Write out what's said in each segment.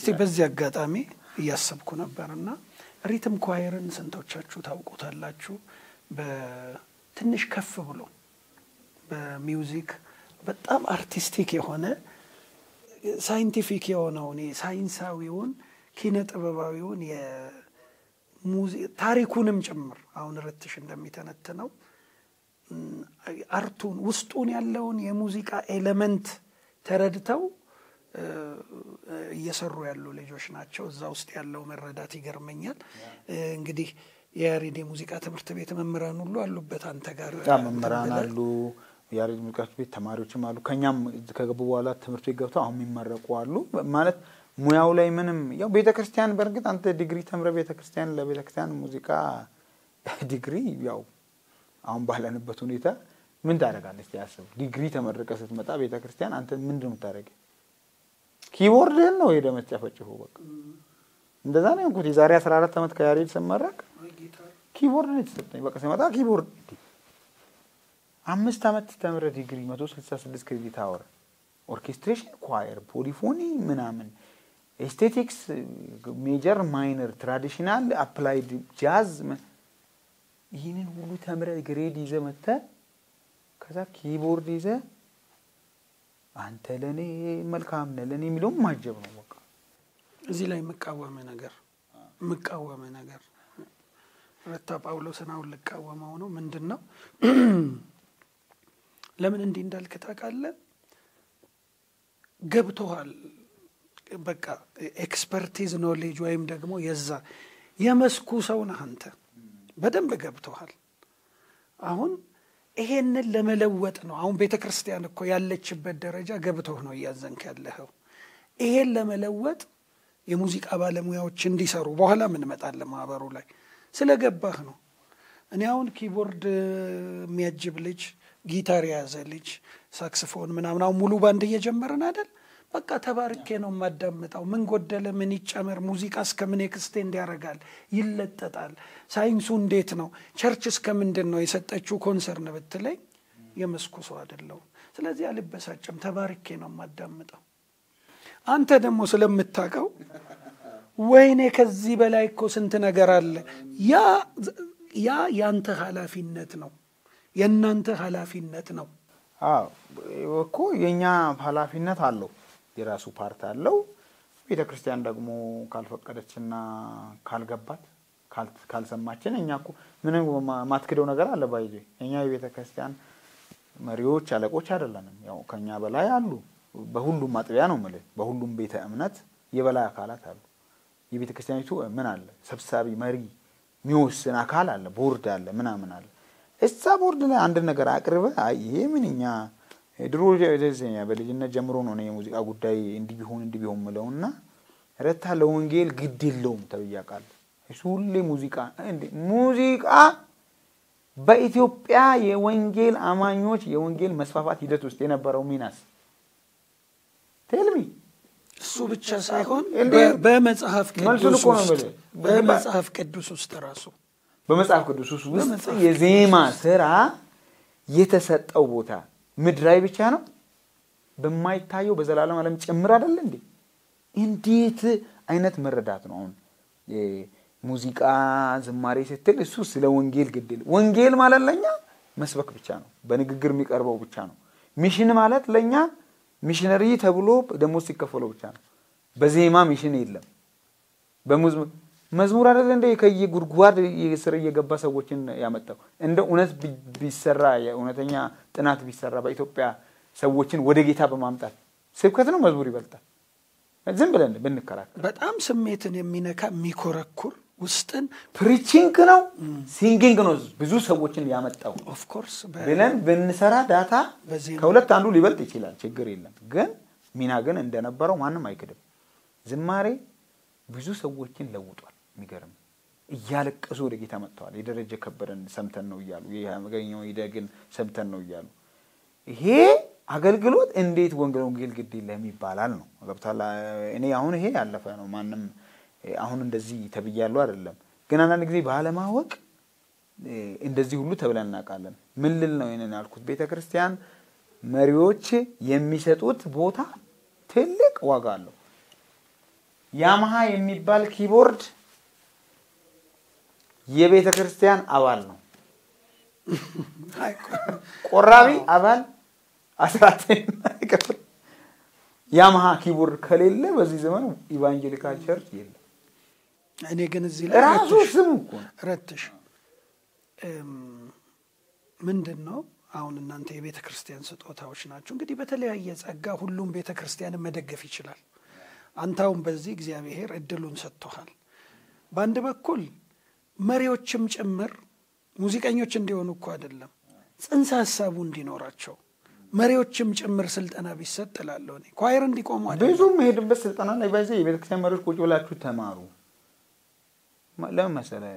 እስቲ በዚህ አጋጣሚ ያሰብኩ ነበርና ሪትም ኳየርን ስንቶቻችሁ ታውቁታላችሁ? በትንሽ ከፍ ብሎ በሚውዚክ በጣም አርቲስቲክ የሆነ ሳይንቲፊክ የሆነውን ሳይንሳዊውን ኪነ ጥበባዊውን ታሪኩንም ጭምር አሁን ረትሽ እንደሚተነተነው አርቱን ውስጡን ያለውን የሙዚቃ ኤሌመንት ተረድተው እየሰሩ ያሉ ልጆች ናቸው። እዛ ውስጥ ያለው መረዳት ይገርመኛል። እንግዲህ የያሬድ ሙዚቃ ትምህርት ቤት መምህራን ሁሉ አሉበት አንተ ጋር መምህራን አሉ፣ የያሬድ ሙዚቃ ቤት ተማሪዎችም አሉ። ከኛም ከገቡ በኋላ ትምህርት ቤት ገብተው አሁን የሚመረቁ አሉ። ማለት ሙያው ላይ ምንም ያው ቤተክርስቲያን በርግጥ አንተ ዲግሪ ተምረ ቤተክርስቲያን ለቤተክርስቲያን ሙዚቃ ዲግሪ ያው አሁን ባለንበት ሁኔታ ምን ታደርጋለህ? ያስብ ዲግሪ ተመረቀ ስትመጣ ቤተክርስቲያን አንተ ምንድነው የምታደርገው? ኪቦርድ ነው የደመጨፈጭሁ በቃ እንደዛ ነው እንኩት የዛሬ 14 አመት ከያሬድ ሰመረቅ ኪቦርድ ነው የተሰጠኝ። በቃ ሲመጣ ኪቦርድ 5 አመት ተምረ ዲግሪ 166 ክሬዲት አወር ኦርኬስትሬሽን ኳየር ፖሊፎኒ ምናምን ኤስቴቲክስ ሜጀር ማይነር ትራዲሽናል አፕላይድ ጃዝ ይሄንን ሁሉ ተምረ ግሬድ ይዘህ መጥተህ ከዛ ኪቦርድ ይዘህ አንተ ለኔ መልካም ነህ ለኔ የሚለው ማጀብ ነው። በቃ እዚህ ላይ መቃወመ ነገር ረታ ጳውሎስን አሁን ልቃወመው ነው። ምንድነው ለምን እንዲህ እንዳልክ ታውቃለህ? ገብቶሃል በቃ ኤክስፐርቲዝ ኖሌጅ ወይም ደግሞ የዛ የመስኩ ሰው ነህ አንተ በደንብ ገብቶሃል። አሁን ይሄንን ለመለወጥ ነው አሁን ቤተክርስቲያን እኮ ያለችበት ደረጃ ገብቶህ ነው ያዘንክ ያለኸው። ይሄን ለመለወጥ የሙዚቃ ባለሙያዎች እንዲሰሩ በኋላ ምን መጣለ ማህበሩ ላይ ስለገባህ ነው። እኔ አሁን ኪቦርድ የሚያጅብ ልጅ ጊታር ያዘ ልጅ ሳክስፎን ምናምን አሁን ሙሉ ባንድ እየጀመረን አይደል? በቃ ተባርኬ ነው ማዳምጣው። ምን ጎደለ ምን ይጨመር ሙዚቃ እስከምን ኤክስቴንድ ያደርጋል ይለጠጣል ሳይንሱ እንዴት ነው ቸርች እስከምንድን ነው የሰጠችው ኮንሰርን ብትለኝ የመስኩ ሰው አይደለም። ስለዚህ አልበሳጨም ተባርኬ ነው ማዳምጣው። አንተ ደግሞ ስለምታቀው ወይኔ ከዚህ በላይ እኮ ስንት ነገር አለ። ያ ያንተ ኃላፊነት ነው የናንተ ኃላፊነት ነው። እኮ የኛ ኃላፊነት አለው የራሱ ፓርት አለው። ቤተክርስቲያን ደግሞ ካልፈቀደችና ካልገባት ካልሰማችን እኛ እኮ ምንም ማትከደው ነገር አለ ባይዜ እኛ የቤተክርስቲያን መሪዎች አለቆች አይደለንም። ያው ከኛ በላይ አሉ በሁሉም ማጥቢያ ነው ማለት በሁሉም ቤተ እምነት የበላይ አካላት አሉ። የቤተክርስቲያኒቱ ምን አለ ሰብሳቢ መሪ ሚወስን አካል አለ ቦርድ አለ ምናምን አለ። እዛ ቦርድ ላይ አንድ ነገር አቅርበ ይሄ ምንኛ ድሮ የዘኛ በልጅነት ጀምሮ ነው የሙዚቃ ጉዳይ እንዲቢሆን ምለውና ረታ ለወንጌል ግድ የለውም ተብያቃል። እሱ ሁሌ ሙዚቃ በኢትዮጵያ የወንጌል አማኞች የወንጌል መስፋፋት ሂደት ውስጥ የነበረው ሚናስ ቴልሚ እሱ ብቻ ሳይሆን በመጽሐፍ ቅዱስ ውስጥ ራሱ በመጽሐፍ ቅዱስ ውስጥ የዜማ ስራ የተሰጠው ቦታ ምድራዊ ብቻ ነው በማይታየው በዘላለም ዓለም ጭምር አይደል እንዴ? እንዴት አይነት መረዳት ነው አሁን ሙዚቃ ዝማሬ ስትል እሱ ስለ ወንጌል ግድል ወንጌል ማለት ለኛ መስበክ ብቻ ነው በንግግር የሚቀርበው ብቻ ነው። ሚሽን ማለት ለኛ ሚሽነሪ ተብሎ ደሞዝ ሲከፈለው ብቻ ነው። በዜማ ሚሽን የለም። በመዝሙር አይደል እንደ ከየጉርጓድ የስር እየገባ ሰዎችን ያመጣው እንደ እውነት ቢሰራ የእውነተኛ ጥናት ቢሰራ በኢትዮጵያ ሰዎችን ወደ ጌታ በማምጣት ስብከት ነው መዝሙር ይበልጣል። ዝም ብለን ብንከራከር በጣም ስሜትን የሚነካ የሚኮረኩር ውስጥን ፕሪቺንግ ነው ሲንጊንግ ነው ብዙ ሰዎችን ያመጣው። ኦፍ ኮርስ ብለን ብንሰራ ዳታ ከሁለት አንዱ ሊበልጥ ይችላል ችግር የለም። ግን ሚና ግን እንደነበረው ማንም አይክድም። ዝማሬ ብዙ ሰዎችን ለውጧል። የሚገርም እያለቀሱ ወደ ጌታ መጥተዋል። የደረጀ ከበደን ሰምተን ነው ይያሉ የማገኘው ይደግን ሰምተን ነው ይያሉ። ይሄ አገልግሎት እንዴት ወንጌል ግድ ይለም ይባላል ነው ገብታላ። እኔ አሁን ይሄ ያለፈ ነው ማንም አሁን እንደዚህ ተብያለሁ አይደለም። ግን አንዳንድ ጊዜ ባለማወቅ እንደዚህ ሁሉ ተብለን እናቃለን። ምን ልል ነው እኔን ያልኩት ቤተክርስቲያን መሪዎች የሚሰጡት ቦታ ትልቅ ዋጋ አለው። ያማሃ የሚባል ኪቦርድ የቤተ ክርስቲያን አባል ነው ቆራቢ አባል አስራቴን አይከፍል ያማሃ ኪቦርድ ከሌለ በዚህ ዘመን ኢቫንጀሊካል ቸርች የለም እኔ ግን እዚህ ላይ ራሱ ስም እኮ ረትሽ ምንድነው አሁን እናንተ የቤተ ክርስቲያን ስጦታዎች ናችሁ እንግዲህ በተለያየ ጸጋ ሁሉም ቤተ ክርስቲያንን መደገፍ ይችላል አንታውን በዚህ እግዚአብሔር እድሉን ሰጥቷል በአንድ በኩል መሪዎችም ጭምር ሙዚቀኞች እንዲሆኑ እኮ አይደለም ጽንሰ ሐሳቡ እንዲኖራቸው መሪዎችም ጭምር ስልጠና ቢሰጥላለው እኔ ኳየር እንዲቆሙ አይደለም ብዙም ሄድበት ስልጠና ላይ ባይዘ የቤተ ክርስቲያን መሪዎች ቁጭ ብላችሁ ተማሩ ለምን መሰለህ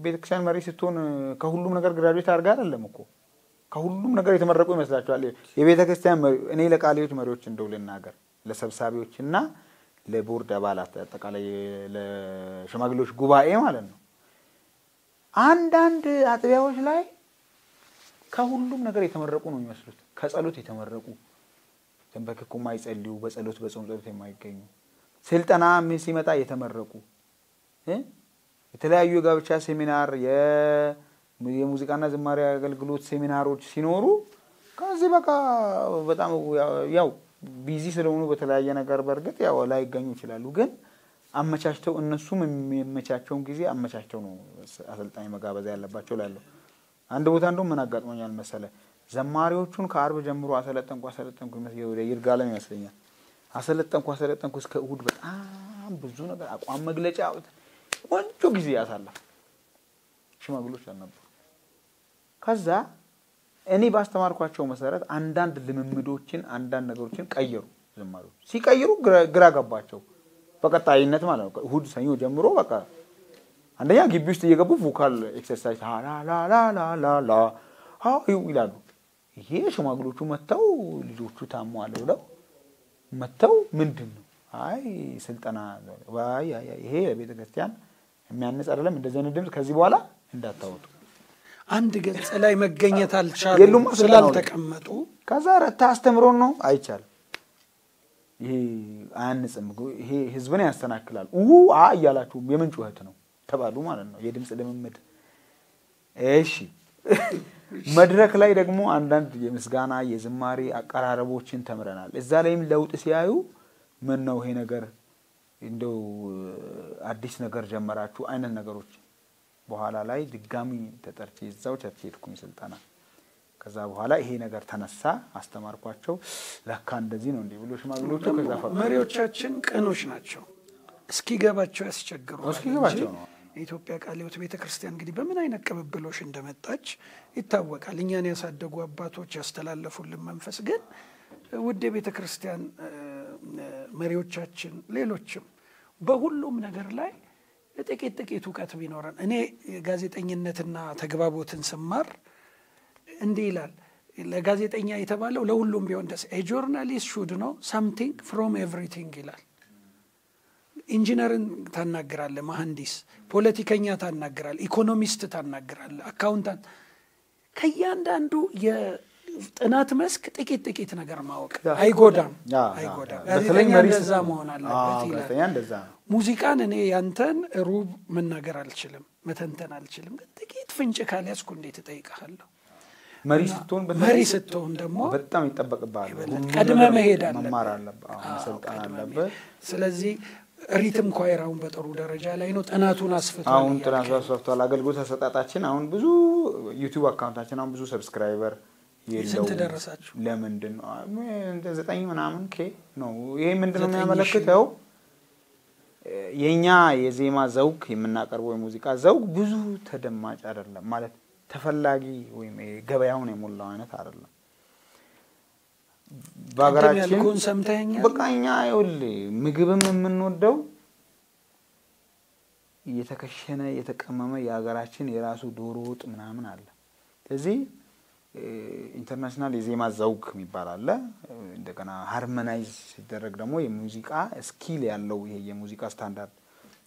ቤተ ክርስቲያን መሪ ስትሆን ከሁሉም ነገር ግራጁዌት አድርጋ አይደለም እኮ ከሁሉም ነገር የተመረቁ ይመስላችኋል የቤተ ክርስቲያን እኔ ለቃሊዎች መሪዎች እንደው ልናገር ለሰብሳቢዎችና ለቦርድ አባላት አጠቃላይ ለሽማግሌዎች ጉባኤ ማለት ነው አንዳንድ አጥቢያዎች ላይ ከሁሉም ነገር የተመረቁ ነው የሚመስሉት ከጸሎት የተመረቁ ተንበክኩ ማይጸልዩ በጸሎት በጾም ጸሎት የማይገኙ ስልጠና ምን ሲመጣ የተመረቁ የተለያዩ ጋብቻ ሴሚናር የሙዚቃና ዝማሬ አገልግሎት ሴሚናሮች ሲኖሩ ከዚህ በቃ በጣም ያው ቢዚ ስለሆኑ በተለያየ ነገር በርግጥ ያው ላይ ይገኙ ይችላሉ ግን አመቻችተው እነሱም የሚመቻቸውን ጊዜ አመቻችተው ነው አሰልጣኝ መጋበዝ ያለባቸው ላለው አንድ ቦታ እንደው ምን አጋጥሞኛል መሰለ ዘማሪዎቹን ከአርብ ጀምሮ አሰለጠንኩ ወደ ይርጋለም ይመስለኛል አሰለጠንኩ እስከ እሁድ በጣም ብዙ ነገር አቋም መግለጫ ወንጆ ጊዜ ያሳለፈ ሽማግሌዎች አልነበሩ ከዛ እኔ ባስተማርኳቸው መሰረት አንዳንድ ልምምዶችን አንዳንድ ነገሮችን ቀየሩ ዘማሪዎች ሲቀየሩ ግራ ገባቸው በቀጣይነት ማለት ነው እሁድ ሰኞ ጀምሮ በቃ አንደኛ ግቢ ውስጥ እየገቡ ቮካል ኤክሰርሳይዝ ላ ይላሉ ይሄ ሽማግሌዎቹ መተው ልጆቹ ታሟል ብለው መተው ምንድነው አይ ስልጠና ዋይ ይሄ ቤተ ክርስቲያን የሚያነጽ አይደለም እንደዚህ አይነት ድምጽ ከዚህ በኋላ እንዳታወጡ አንድ ገጽ ላይ መገኘት አልቻሉም ስላልተቀመጡ ከዛ ረታ አስተምሮን ነው አይቻል ይሄ አንጽም ይሄ ህዝብን ያስተናክላል ያላችሁ የምን ጩኸት ነው ተባሉ ማለት ነው የድምጽ ልምምድ እሺ መድረክ ላይ ደግሞ አንዳንድ የምስጋና የዝማሬ አቀራረቦችን ተምረናል እዛ ላይም ለውጥ ሲያዩ ምን ነው ይሄ ነገር እንደው አዲስ ነገር ጀመራችሁ አይነት ነገሮች በኋላ ላይ ድጋሚ ተጠርቼ እዛው ቸርች ሄድኩኝ ስልጠና ከዛ በኋላ ይሄ ነገር ተነሳ አስተማርኳቸው ለካ እንደዚህ ነው እንዴ ብሎ ሽማግሌዎቹ ከዛ ፈቀዱ መሪዎቻችን ቀኖች ናቸው እስኪገባቸው ያስቸግሩ እስኪገባቸው ነው ኢትዮጵያ ቃልዮት ቤተክርስቲያን እንግዲህ በምን አይነት ቀበብሎሽ እንደመጣች ይታወቃል እኛን ያሳደጉ አባቶች ያስተላለፉልን መንፈስ ግን ውድ ቤተክርስቲያን መሪዎቻችን ሌሎችም በሁሉም ነገር ላይ ጥቂት ዕውቀት ቢኖረን እኔ ጋዜጠኝነትና ተግባቦትን ስማር እንዲህ ይላል ለጋዜጠኛ የተባለው ለሁሉም ቢሆን ደስ a journalist should know something from everything ይላል ኢንጂነርን ታናግራለ መሐንዲስ ፖለቲከኛ ታናግራለ ኢኮኖሚስት ታናግራለ አካውንታንት ከያንዳንዱ የጥናት መስክ ጥቂት ነገር ማወቅ አይጎዳም በተለይ እንደዛ መሆን አለበት ይላል ሙዚቃን እኔ ያንተን ሩብ መናገር አልችልም መተንተን አልችልም ግን ጥቂት ፍንጭ ካልያዝኩ እንዴት እጠይቅሃለሁ መሪ ስትሆን ደግሞ በጣም ይተበቀባል ቀድመ መሄድ አለ መማር አለበት መሰልጠን አለበት ስለዚህ ሪትም ኳየራውን በጥሩ ደረጃ ላይ ነው ጥናቱን አስፍቷል አሁን ጥናቱን አስፍቷል አገልግሎት ተሰጣጣችን አሁን ብዙ ዩቲዩብ አካውንታችን አሁን ብዙ ሰብስክራይበር የለው ስንት ደረሳችሁ ለምንድን ነው እንደ 9 ምናምን ኬ ነው ይሄ ምንድነው የሚያመለክተው የኛ የዜማ ዘውግ የምናቀርበው የሙዚቃ ዘውግ ብዙ ተደማጭ አይደለም ማለት ተፈላጊ ወይም ገበያውን የሞላው አይነት አይደለም ባገራችን ሰምተኛ በቃኛ ይውል ምግብም የምንወደው የተከሸነ የተቀመመ ያገራችን የራሱ ዶሮ ወጥ ምናምን አለ ስለዚህ ኢንተርናሽናል የዜማ ዘውግ የሚባል እንደገና ሃርሞናይዝ ሲደረግ ደግሞ የሙዚቃ ስኪል ያለው ይሄ የሙዚቃ ስታንዳርድ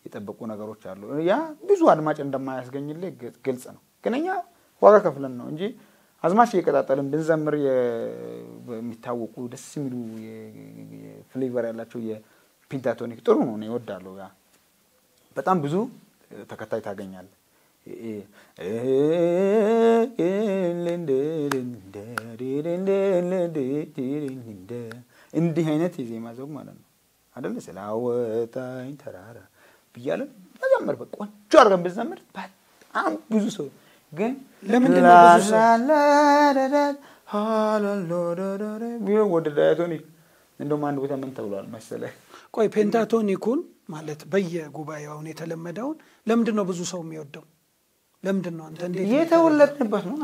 የጠበቁ ነገሮች አሉ ያ ብዙ አድማጭ እንደማያስገኝልህ ግልጽ ነው ግንኛ ዋጋ ከፍለን ነው እንጂ አዝማች እየቀጣጠልን ብንዘምር የሚታወቁ ደስ የሚሉ የፍሌቨር ያላቸው ፔንታቶኒክ ጥሩ ነው ነው ይወዳለው ያ በጣም ብዙ ተከታይ ታገኛለህ እንዲህ አይነት የዜማ ዘውግ ማለት ነው አይደል ስላወጣኝ ተራራ ብያለ መዘመር በቃ ቆንጆ አርገን በዘመር በጣም ብዙ ሰው ግን ለምን ነው ብዙ ሰው ሃሌሉያ ወደ ዳያቶኒክ እንደው ማን ቦታ ምን ተብሏል መሰለህ ቆይ ፔንታቶኒኩን ማለት በየጉባኤው አሁን የተለመደውን ለምንድን ነው ብዙ ሰው የሚወደው ለምንድን ነው አንተ እንዴት የተወለድንበት ነው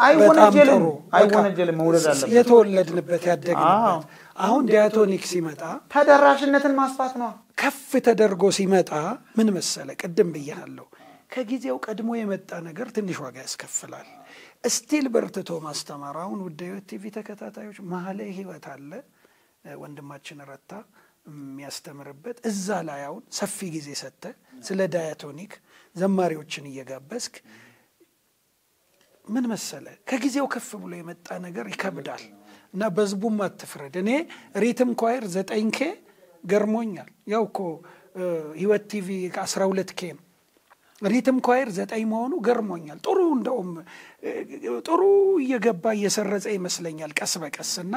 አይወነጀልም መውለድ አለበት የተወለድንበት ያደግንበት አሁን ዳያቶኒክ ሲመጣ ተደራሽነትን ማስፋት ነው ከፍ ተደርጎ ሲመጣ ምን መሰለ ቀደም ብያለሁ ከጊዜው ቀድሞ የመጣ ነገር ትንሽ ዋጋ ያስከፍላል ስቲል በርትቶ ማስተማር አሁን ወደዩ ቲቪ ተከታታዮች መሐለ ህይወት አለ ወንድማችን ረታ የሚያስተምርበት እዛ ላይ አሁን ሰፊ ጊዜ ሰጠ ስለ ዳያቶኒክ ዘማሪዎችን እየጋበስክ ምን መሰለ ከጊዜው ከፍ ብሎ የመጣ ነገር ይከብዳል እና በዝቡም አትፍረድ እኔ ሪትም ኳየር 9K ገርሞኛል ያው እኮ ህይወት ቲቪ 12K ሪትም ኳየር 9 መሆኑ ገርሞኛል ጥሩ እንደውም ጥሩ እየገባ እየሰረጸ ይመስለኛል ቀስ በቀስና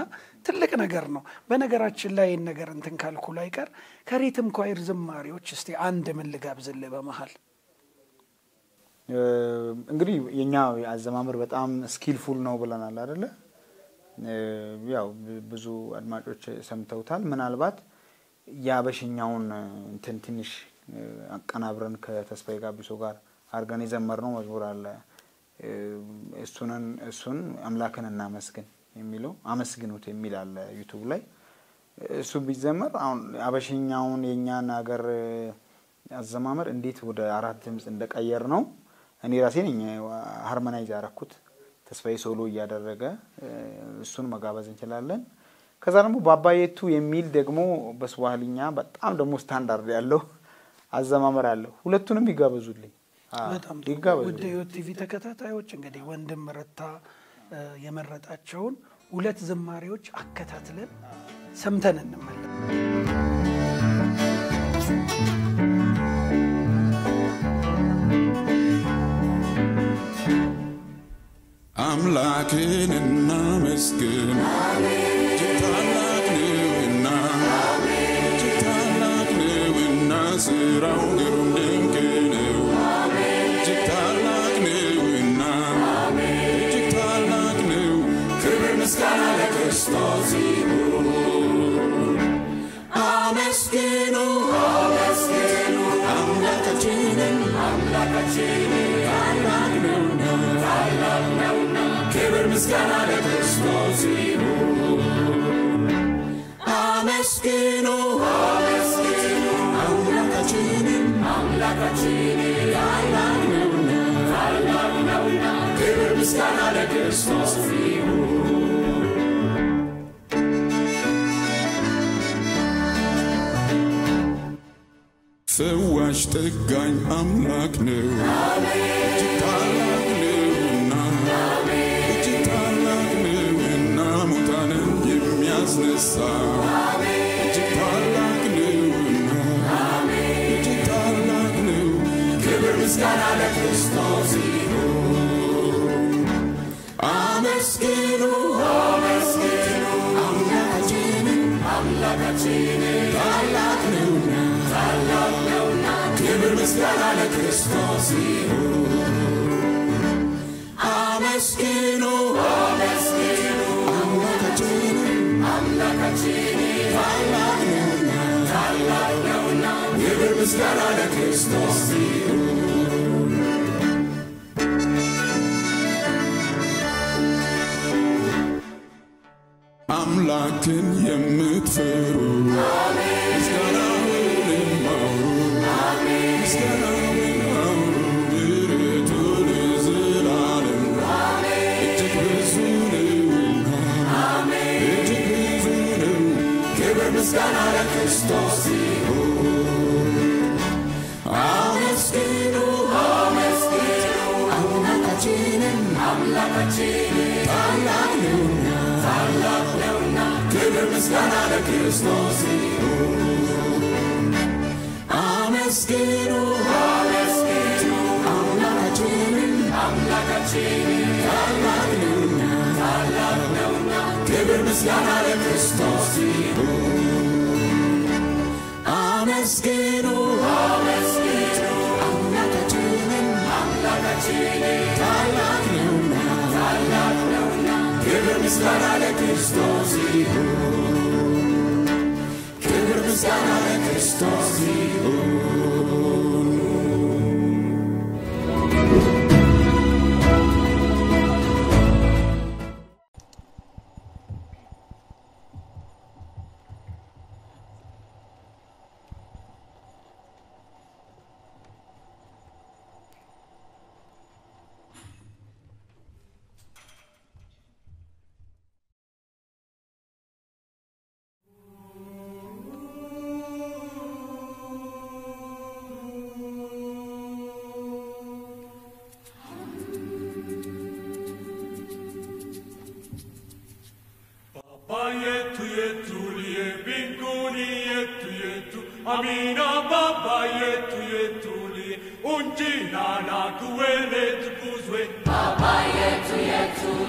ትልቅ ነገር ነው በነገራችን ላይ ነገር እንትን ካልኩ ላይ ቀር ከሪትም ኳየር ዝማሪዎች እስቲ አንድ ምን ልጋብዝልህ በመሃል እንግዲህ የኛ አዘማመር በጣም ስኪልፉል ነው ብለናል አይደለ ያው ብዙ አድማጮች ሰምተውታል ምናልባት ያበሽኛውን እንትን ትንሽ አቀናብረን ከተስፋዬ ጋቢሶ ጋር አርገን የዘመርነው መዝሙር አለ እሱን አምላክን እናመስግን የሚለው አመስግኑት የሚል አለ ዩቲዩብ ላይ እሱ ቢዘመር አሁን አበሽኛውን የኛን ሀገር አዘማመር እንዴት ወደ አራት ድምጽ እንደቀየር ነው እኔ ራሴ ነኝ ሃርሞናይዝ ያረኩት ተስፋዬ ሶሎ ያደረገ እሱን መጋበዝ እንችላለን ከዛ ደግሞ ባባየቱ የሚል ደግሞ በስዋህሊኛ በጣም ደግሞ ስታንዳርድ ያለው አዘማመር አለ ሁለቱንም ይጋበዙልኝ በጣም ወደ ቲቪ ተከታታዮች እንግዲህ ወንድም ረታ የመረጣቸውን ሁለት ዝማሬዎች አከታትለን ሰምተን እንመለስ አምላክን እናመስግን ጅታላቅንውና ጅታላቅንውና ስራው ግሩም ድንቅ ነው ጅታላቅንውና ጅታላቅንው ክብር ምስጋና ለክርስቶስ ይሁን አመስግኑ አመስግኑ አምላካችንን ታላቅነውና ክብር ምስጋና ለክርስቶስ ይሁን አመስግኑ አመስግኑ አምላካችንን ታላቅነውና ክብር ምስጋና ለክርስቶስ ይሁን ፈዋሽ ጠጋኝ አምላክ ነው እጅግ ታላቅ ነውና እጅግ ታላቅ ነውና ሙታንን የሚያስነሳ እጅግ ታላቅ ነውና እጅግ ታላቅ ነው ክብር ምስጋና ለክርስቶስ ይሁን አመስግኑ አመስግኑ አምላካችንን ታላቅ ነውና ክብር ምስጋና ለክርስቶስ ይሁን አመስግኑ አመስግኑ አምላካችንን ታላቅ ነውና ክብር ምስጋና ለክርስቶስ ይሁን አምላክን የምትፈሩ ምስጋና ለክርስቶስ ይሁን አመስግኑ አመስግኑ አምላካችንን ታላቅ ነውና ክብር ምስጋና ለክርስቶስ ይሁን አመስግኑ አምላካችንን ታላቅ ነውና ክብር ምስጋና ለክርስቶስ ይሁን አመስግኑ አምላካችንን ታላቅ ነውና ክብር ምስጋና ለክርስቶስ ይሁን ክብር ምስጋና ለክርስቶስ ይሁን Amina baba yetu li unjina na kuwele tukuzwe baba yetu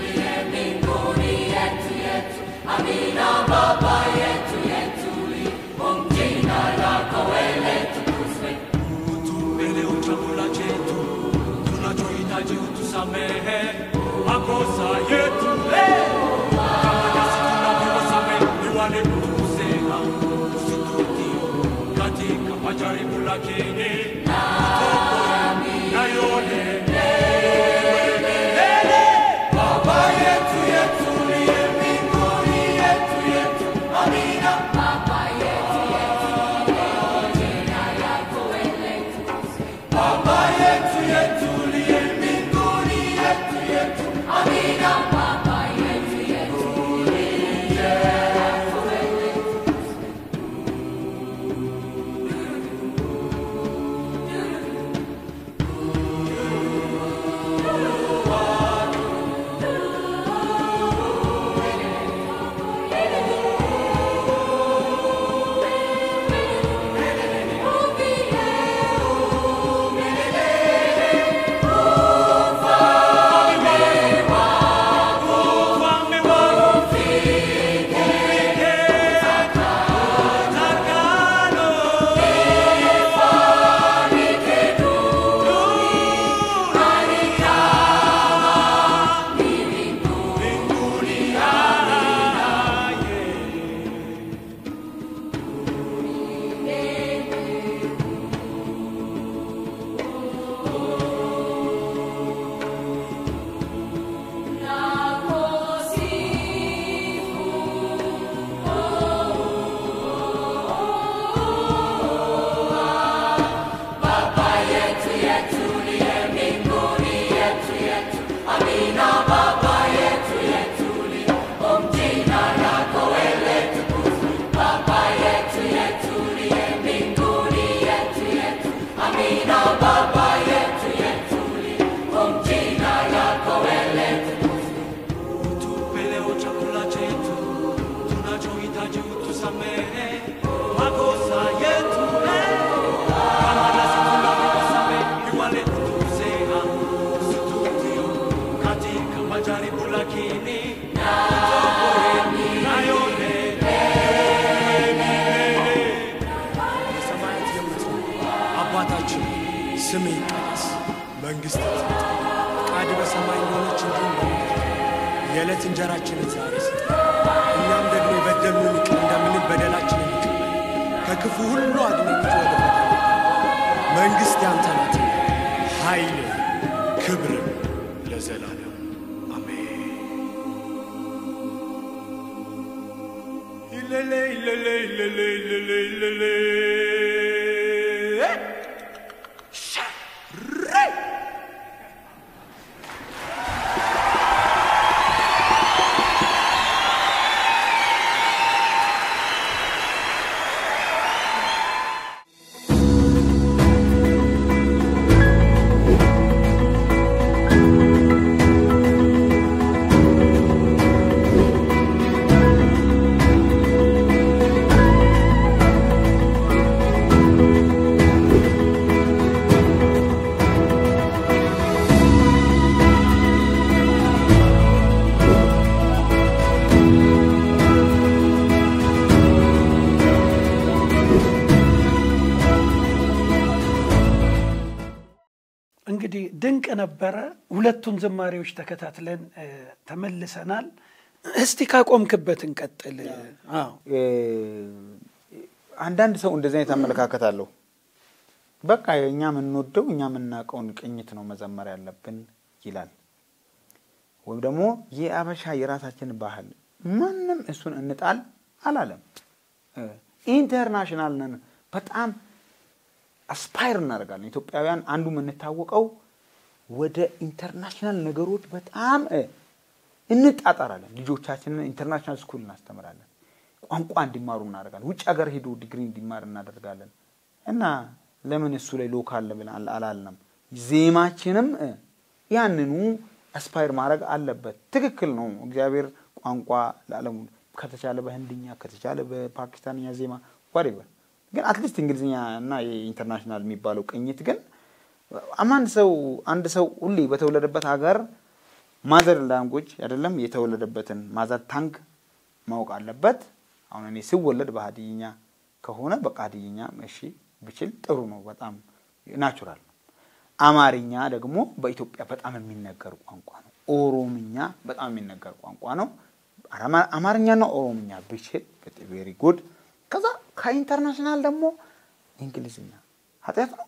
li mbinguni yetu Amina baba yetu li unjina na kuwele tukuzwe utumbele uchakula chetu tunachohitaji utusamehe makosa yetu leo kama nasi tunavyowasamehe wale kutukosea katika majaribu lakini na yote baba yetu liye mbinguni yetu Amina baba yetu jina lako wewe baba yetu liye mbinguni yetu Amina baba yetu ስምህ ይቀደስ መንግሥትህ ትምጣ ፈቃድህ በሰማይ እንደሆነች እንዲሁ በምድር የዕለት እንጀራችንን ዛሬ ስጠን እኛም ደግሞ የበደሉንን ይቅር እንደምንል በደላችንን ይቅር በለን ከክፉ ሁሉ አድነን እንጂ ወደ ፈተና መንግሥት ያንተ ናትና ኃይል ክብር ለዘላለም አሜን ኢለሌ ኢለሌ ኢለሌ ኢለሌ ኢለሌ ድንቅ ነበረ። ሁለቱን ዝማሬዎች ተከታትለን ተመልሰናል። እስቲ ካቆምክበት እንቀጥል። አዎ አንዳንድ ሰው እንደዚህ አይነት አመለካከት አለው። በቃ እኛ የምንወደው እኛ የምናውቀውን ቅኝት ነው መዘመር ያለብን ይላል። ወይም ደግሞ የአበሻ የራሳችን ባህል ማንም እሱን እንጣል አላለም። ኢንተርናሽናል ነን። በጣም አስፓየር እናደርጋለን። ኢትዮጵያውያን አንዱ የምንታወቀው ወደ ኢንተርናሽናል ነገሮች በጣም እንጣጣራለን። ልጆቻችንን ኢንተርናሽናል ስኩል እናስተምራለን። ቋንቋ እንዲማሩ እናደርጋለን። ውጭ ሀገር ሄዶ ዲግሪ እንዲማር እናደርጋለን። እና ለምን እሱ ላይ ሎካል ብለን አላልንም። ዜማችንም ያንኑ አስፓየር ማድረግ አለበት። ትክክል ነው። እግዚአብሔር ቋንቋ ለዓለም ከተቻለ በህንድኛ ከተቻለ በፓኪስታንኛ ዜማ whatever ግን አትሊስት እንግሊዝኛ እና የኢንተርናሽናል የሚባለው ቅኝት ግን አንድ ሰው ሁሌ በተወለደበት ሀገር ማዘር ላንጉዌጅ አይደለም የተወለደበትን ማዘር ታንግ ማወቅ አለበት። አሁን እኔ ሲወለድ በሃዲይኛ ከሆነ በቃዲይኛ እሺ ብችል ጥሩ ነው። በጣም ናቹራል ነው። አማርኛ ደግሞ በኢትዮጵያ በጣም የሚነገር ቋንቋ ነው። ኦሮምኛ በጣም የሚነገር ቋንቋ ነው። አማርኛና ኦሮምኛ ብችል very good። ከዛ ከኢንተርናሽናል ደግሞ እንግሊዝኛ ኃጢአት ነው።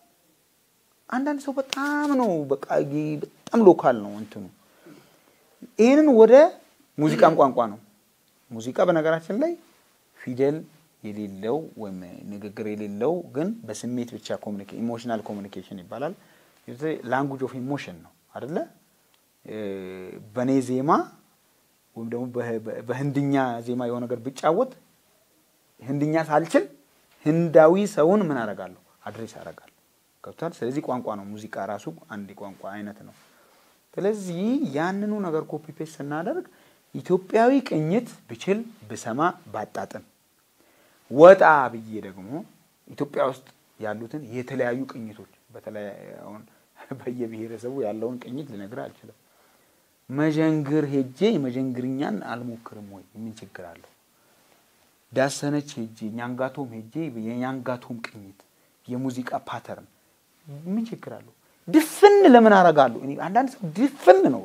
አንዳንድ ሰው በጣም ነው በቃ በጣም ሎካል ነው እንትኑ። ይሄንን ወደ ሙዚቃም ቋንቋ ነው። ሙዚቃ በነገራችን ላይ ፊደል የሌለው ወይም ንግግር የሌለው ግን በስሜት ብቻ ኢሞሽናል ኮሙኒኬሽን ይባላል። ላንጉዌጅ ኦፍ ኢሞሽን ነው አይደለ? በኔ ዜማ ወይም ደግሞ በህንድኛ ዜማ የሆነ ነገር ብጫወት ህንድኛ ሳልችል ህንዳዊ ሰውን ምን አደርጋለሁ አድሬስ አደርጋለሁ። ገብቷል? ስለዚህ ቋንቋ ነው። ሙዚቃ ራሱ አንድ ቋንቋ አይነት ነው። ስለዚህ ያንኑ ነገር ኮፒ ፔስት ስናደርግ ኢትዮጵያዊ ቅኝት ብችል ብሰማ ባጣጥም ወጣ ብዬ ደግሞ ኢትዮጵያ ውስጥ ያሉትን የተለያዩ ቅኝቶች በተለይ አሁን በየብሔረሰቡ ያለውን ቅኝት ልነግር አልችልም። መጀንግር ሄጄ መጀንግርኛን አልሞክርም ወይ ምን ችግር አለው? ዳሰነች ሄጄ ኛንጋቶም ሄጄ የኛንጋቶም ቅኝት የሙዚቃ ፓተርን ምን ችግር አለው? ድፍን ለምን አረጋለሁ? እኔ አንዳንድ ሰው ድፍን ነው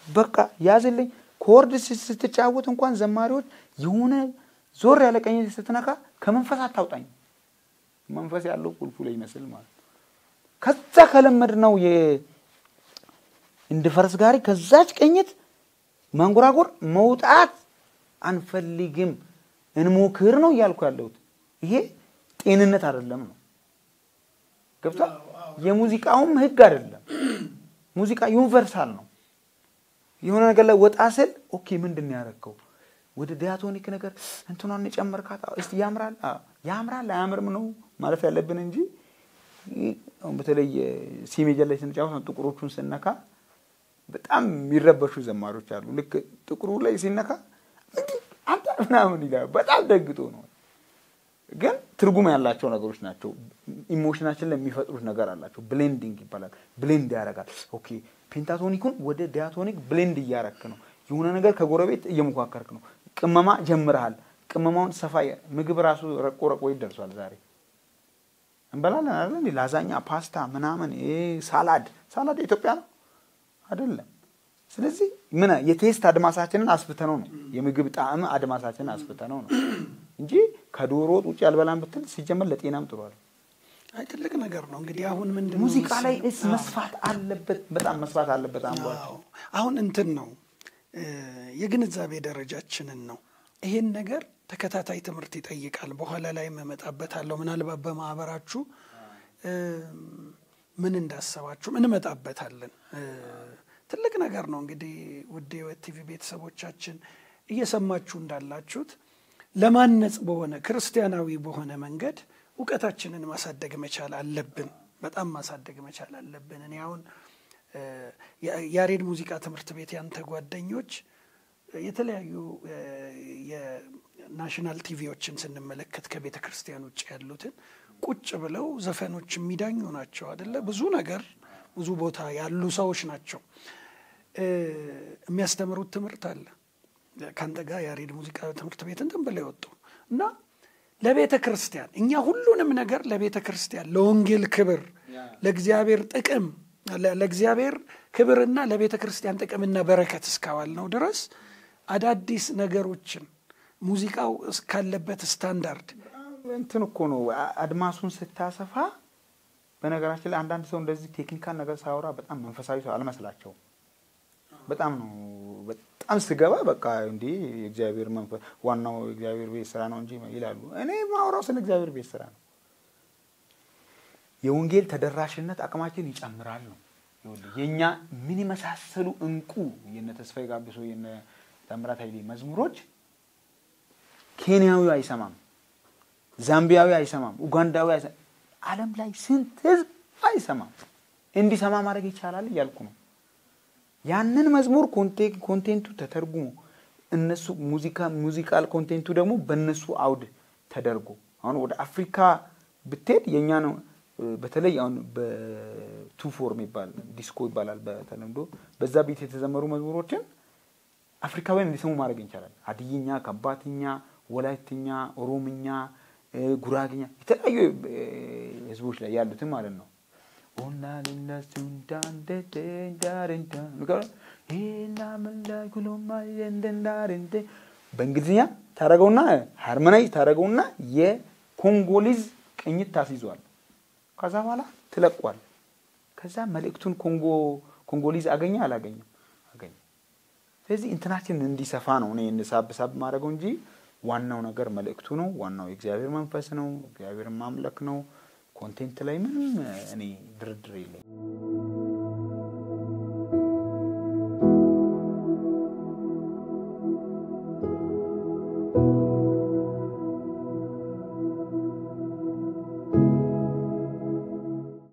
በቃ ያዘልኝ ኮርድ ስትጫወት እንኳን ዘማሪዎች የሆነ ዞር ያለ ቅኝት ስትነካ ከመንፈስ አታውጣኝ። መንፈስ ያለው ቁልፉ ላይ ይመስል ማለት ከዛ ከለመድ ነው እንደ ፈረስ ጋሪ ከዛች ቅኝት ማንጎራጎር መውጣት አንፈልግም እንሞክር ነው ያልኩ ያለሁት። ይሄ ጤንነት አይደለም ነው። ገብታ የሙዚቃውም ህግ አይደለም። ሙዚቃ ዩኒቨርሳል ነው። የሆነ ነገር ላይ ወጣ ስል ኦኬ ምንድነው ያረከው? ወደ ዲያቶኒክ ነገር እንትናን ጨመርካታ እስቲ ያምራል አያምርም ነው ማለት ያለብን እንጂ በተለይ ሲሜጀር ላይ ስንጫወት ጥቁሮቹን ስነካ በጣም የሚረበሹ ዘማሪዎች አሉ። ልክ ጥቁሩ ላይ ሲነካ አንተ ምናምን ይላል በጣም ደግጦ ነው። ግን ትርጉም ያላቸው ነገሮች ናቸው። ኢሞሽናችን ለሚፈጥሩት ነገር አላቸው። ብሌንዲንግ ይባላል። ብሌንድ ያረጋል። ኦኬ ፔንታቶኒኩን ወደ ዲያቶኒክ ብሌንድ ያረክ ነው። የሆነ ነገር ከጎረቤት እየመኳከርክ ነው። ቅመማ ጀምረሃል። ቅመማውን ሰፋይ ምግብ ራሱ ረቆረቆ ይደርሳል። ዛሬ እንበላለን አይደል? ላዛኛ ፓስታ ምናምን ሳላድ ኢትዮጵያ ነው አይደለም? ስለዚህ ምን የቴስት አድማሳችንን አስፍተነው ነው የምግብ ጣዕም አድማሳችንን አስፍተነው ነው እንጂ ከዶሮ ውጭ ያልበላን ብትል ሲጀመር ለጤናም ጥሩ አይደል? አይ ትልቅ ነገር ነው። እንግዲህ አሁን ምንድነው ሙዚቃ ላይ መስፋት አለበት፣ በጣም መስፋት አለበት። አሁን እንትን ነው የግንዛቤ ደረጃችንን ነው። ይሄን ነገር ተከታታይ ትምህርት ይጠይቃል። በኋላ ላይ መመጣበታለሁ። ምናልባት በማህበራችሁ ምን እንዳሰባችሁ እንመጣበታለን። ትልቅ ነገር ነው። እንግዲህ ውድ የቲቪ ቤተሰቦቻችን እየሰማችሁ እንዳላችሁት ለማነጽ በሆነ ክርስቲያናዊ በሆነ መንገድ ዕውቀታችንን ማሳደግ መቻል አለብን። በጣም ማሳደግ መቻል አለብን። እኔ አሁን ያሬድ ሙዚቃ ትምህርት ቤት ያንተ ጓደኞች የተለያዩ የናሽናል ቲቪዎችን ስንመለከት ከቤተ ክርስቲያን ውጭ ያሉትን ቁጭ ብለው ዘፈኖች የሚዳኙ ናቸው አይደለ? ብዙ ነገር ብዙ ቦታ ያሉ ሰዎች ናቸው። የሚያስተምሩት ትምህርት አለ። ካንተ ጋር ያሬድ ሙዚቃ ትምህርት ቤት እንትን ብለው ይወጡ እና ለቤተ ክርስቲያን እኛ ሁሉንም ነገር ለቤተ ክርስቲያን ለወንጌል ክብር ለእግዚአብሔር ጥቅም ለእግዚአብሔር ክብርና ለቤተ ክርስቲያን ጥቅምና በረከት እስካዋል ነው ድረስ አዳዲስ ነገሮችን ሙዚቃው እስካለበት ስታንዳርድ እንትን እኮ ነው አድማሱን ስታሰፋ። በነገራችን ላይ አንዳንድ ሰው እንደዚህ ቴክኒካል ነገር ሳይወራ በጣም መንፈሳዊ ሰው አልመስላቸው። በጣም ነው በጣም ስገባ በቃ እንዴ የእግዚአብሔር መንፈስ ዋናው የእግዚአብሔር ቤት ስራ ነው እንጂ ይላሉ። እኔ ማውራው ስለ እግዚአብሔር ቤት ስራ ነው። የወንጌል ተደራሽነት አቅማችን ይጨምራል ነው። የኛ ምን ይመሳሰሉ እንቁ የነ ተስፋዬ ጋቢሶ የነ ታምራት ኃይሌ መዝሙሮች ኬንያዊ አይሰማም፣ ዛምቢያዊ አይሰማም፣ ኡጋንዳዊ አይሰማም፣ ዓለም ላይ ስንት ህዝብ አይሰማም። እንዲሰማ ማድረግ ይቻላል እያልኩ ነው። ያንን መዝሙር ኮንቴንቱ ተተርጉሞ እነሱ ሙዚቃል ኮንቴንቱ ደግሞ በእነሱ አውድ ተደርጎ አሁን ወደ አፍሪካ ብትሄድ የኛ ነው። በተለይ አሁን በ24 የሚባል ዲስኮ ይባላል በተለምዶ በዛ ቤት የተዘመሩ መዝሙሮችን አፍሪካውያን እንዲሰሙ ማድረግ ይቻላል። ሀዲይኛ፣ ከምባታኛ፣ ወላይትኛ፣ ኦሮምኛ፣ ጉራግኛ የተለያዩ ህዝቦች ላይ ያሉትን ማለት ነው። ኦናልና ሱንዳንዴ ዳንዳ እና መላኩሎማ እንደንዳንዴ በእንግሊዝኛ ታረገውና ሃርሞናይዝ ታረገውና የኮንጎሊዝ ቅኝት ታስይዟል። ከዛ በኋላ ትለቋል። ከዛ መልእክቱን ኮንጎሊዝ አገኘ አላገኘ። ስለዚህ እንትናችን እንዲሰፋ ነው እኔ እንሳብሳብ ማድረገው እንጂ ዋናው ነገር መልእክቱ ነው። ዋናው የእግዚአብሔር መንፈስ ነው። እግዚአብሔርን ማምለክ ነው። ኮንቴንት ላይ ምንም እኔ ድርድር የለኝም።